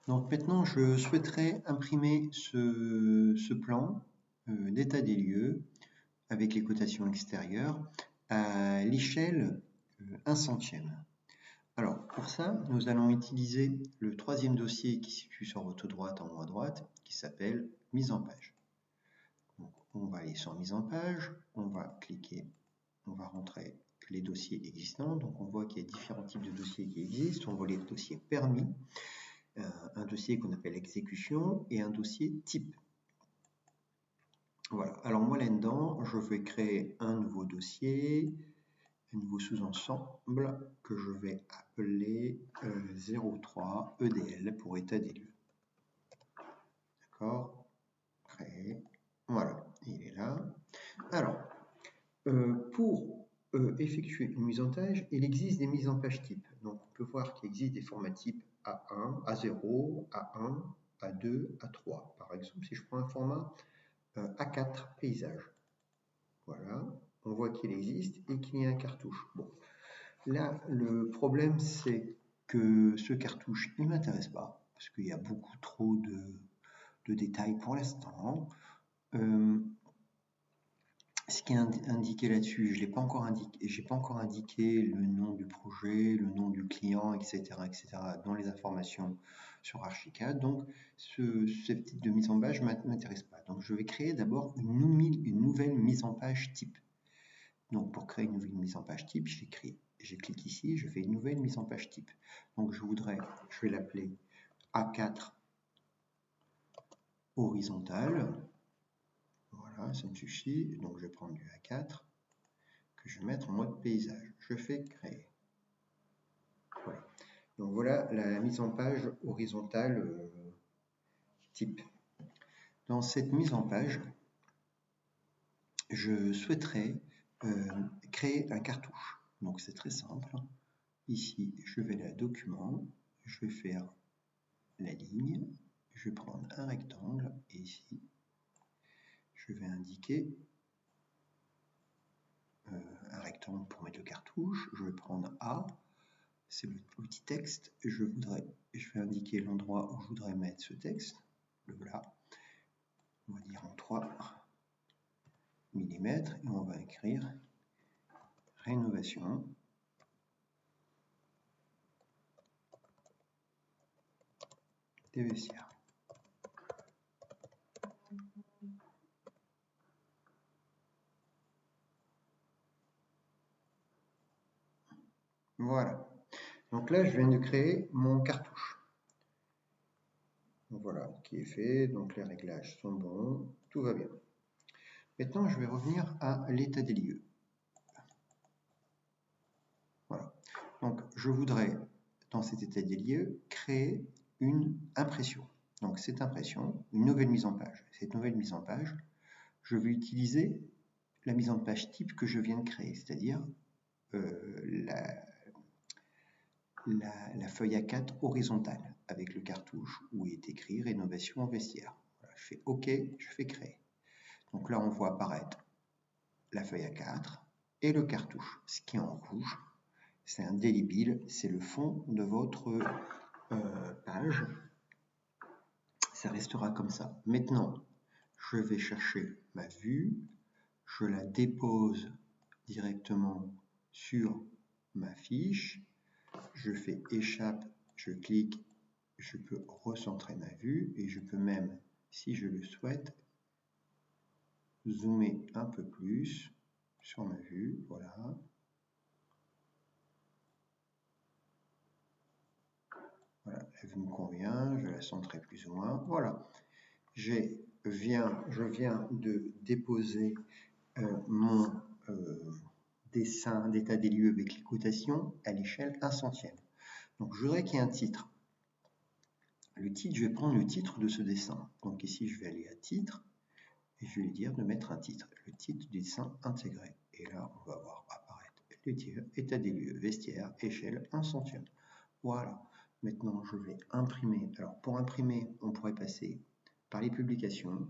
Donc maintenant, je souhaiterais imprimer ce plan d'état des lieux avec les cotations extérieures à l'échelle 1/100e. Alors pour ça, nous allons utiliser le troisième dossier qui se situe sur votre droite en haut à droite, qui s'appelle mise en page. Donc, on va aller sur mise en page, on va cliquer, on va rentrer les dossiers existants. Donc on voit qu'il y a différents types de dossiers qui existent. On voit les dossiers permis, un dossier qu'on appelle exécution et un dossier type. Voilà, alors moi là-dedans, je vais créer un nouveau dossier, un nouveau sous-ensemble que je vais appeler 03 EDL pour état des lieux. D'accord, créer, voilà, il est là. Alors, pour effectuer une mise en page, il existe des mises en page type. Donc on peut voir qu'il existe des formats type A1, A0, A1, A2, A3. Par exemple, si je prends un format A4 paysage, voilà, on voit qu'il existe et qu'il y a un cartouche. Bon, là, le problème, c'est que ce cartouche, il ne m'intéresse pas, parce qu'il y a beaucoup trop de détails pour l'instant. Ce qui est indiqué là-dessus, je n'ai pas encore indiqué, j'ai pas encore indiqué le nom du projet, le nom du client, etc., dans les informations sur Archicad. Donc, ce type de mise en page ne m'intéresse pas. Donc, je vais créer d'abord une nouvelle mise en page type. Donc, pour créer une nouvelle mise en page type, je clique ici, je fais une nouvelle mise en page type. Donc, je vais l'appeler A4 horizontale. Voilà, ça me suffit. Donc, je vais prendre du A4 que je vais mettre en mode paysage. Je fais créer. Voilà. Donc, voilà la mise en page horizontale type. Dans cette mise en page, je souhaiterais créer un cartouche. Donc, c'est très simple. Ici, je vais aller à Document, je vais faire la ligne, je vais prendre un rectangle, et ici, je vais indiquer un rectangle pour mettre le cartouche. Je vais prendre A, c'est l'outil texte. Je vais indiquer l'endroit où je voudrais mettre ce texte, le voilà. On va dire en 3 mm, et on va écrire rénovation des vestiaires. Voilà. Donc là, je viens de créer mon cartouche. Donc voilà, qui est fait. Donc les réglages sont bons. Tout va bien. Maintenant, je vais revenir à l'état des lieux. Voilà. Donc, je voudrais, dans cet état des lieux, créer une impression. Donc, cette impression, une nouvelle mise en page. Cette nouvelle mise en page, je vais utiliser la mise en page type que je viens de créer, c'est-à-dire la feuille A4 horizontale avec le cartouche où est écrit rénovation en vestiaire. Voilà, je fais OK, je fais créer. Donc là, on voit apparaître la feuille A4 et le cartouche. Ce qui est en rouge, c'est indélébile, c'est le fond de votre page. Ça restera comme ça. Maintenant, je vais chercher ma vue, je la dépose directement sur ma fiche, je fais échappe, je clique, je peux recentrer ma vue et je peux même, si je le souhaite, zoomer un peu plus sur ma vue, voilà. Voilà, la vue me convient, je vais la centrer plus ou moins, voilà. Je viens de déposer mon dessin d'état des lieux avec les cotations à l'échelle 1/100e. Donc je voudrais qu'il y ait un titre. Le titre, je vais prendre le titre de ce dessin. Donc ici, je vais aller à titre et je vais lui dire de mettre un titre. Le titre du dessin intégré. Et là, on va voir apparaître le titre, état des lieux, vestiaire, échelle 1/100e. Voilà. Maintenant, je vais imprimer. Alors pour imprimer, on pourrait passer par les publications.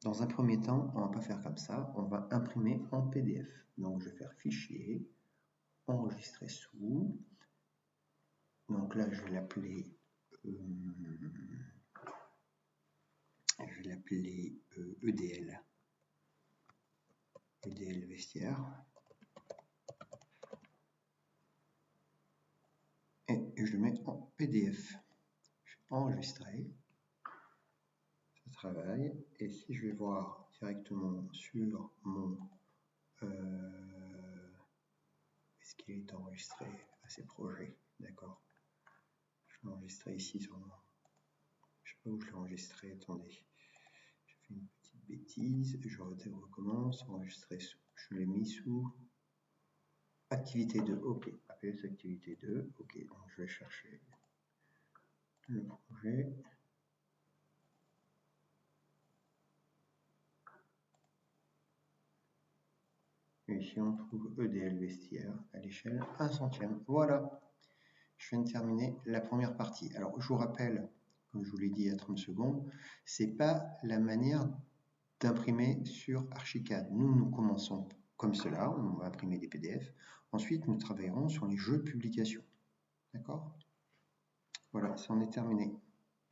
Dans un premier temps, on ne va pas faire comme ça, on va imprimer en PDF. Donc je vais faire fichier, enregistrer sous. Donc là, je vais l'appeler les EDL. EDL vestiaire. Et je le mets en PDF. Je vais enregistrer. Ça travaille. Et si je vais voir directement sur mon... est-ce qu'il est enregistré à ces projets? D'accord. Je l'ai enregistré ici sur mon... Je ne sais pas où je l'ai enregistré. Attendez. J'ai fait une petite bêtise. Je recommence. Enregistrer. Je l'ai mis sous... Activité 2, ok. APS activité 2, ok. Donc je vais chercher le projet. Et ici on trouve EDL vestiaire à l'échelle 1/100. Voilà. Je viens de terminer la première partie. Alors je vous rappelle, comme je vous l'ai dit il y a 30 secondes, c'est pas la manière d'imprimer sur Archicad. Nous commençons comme cela, on va imprimer des PDF. Ensuite, nous travaillerons sur les jeux de publication. D'accord? Voilà, ça en est terminé.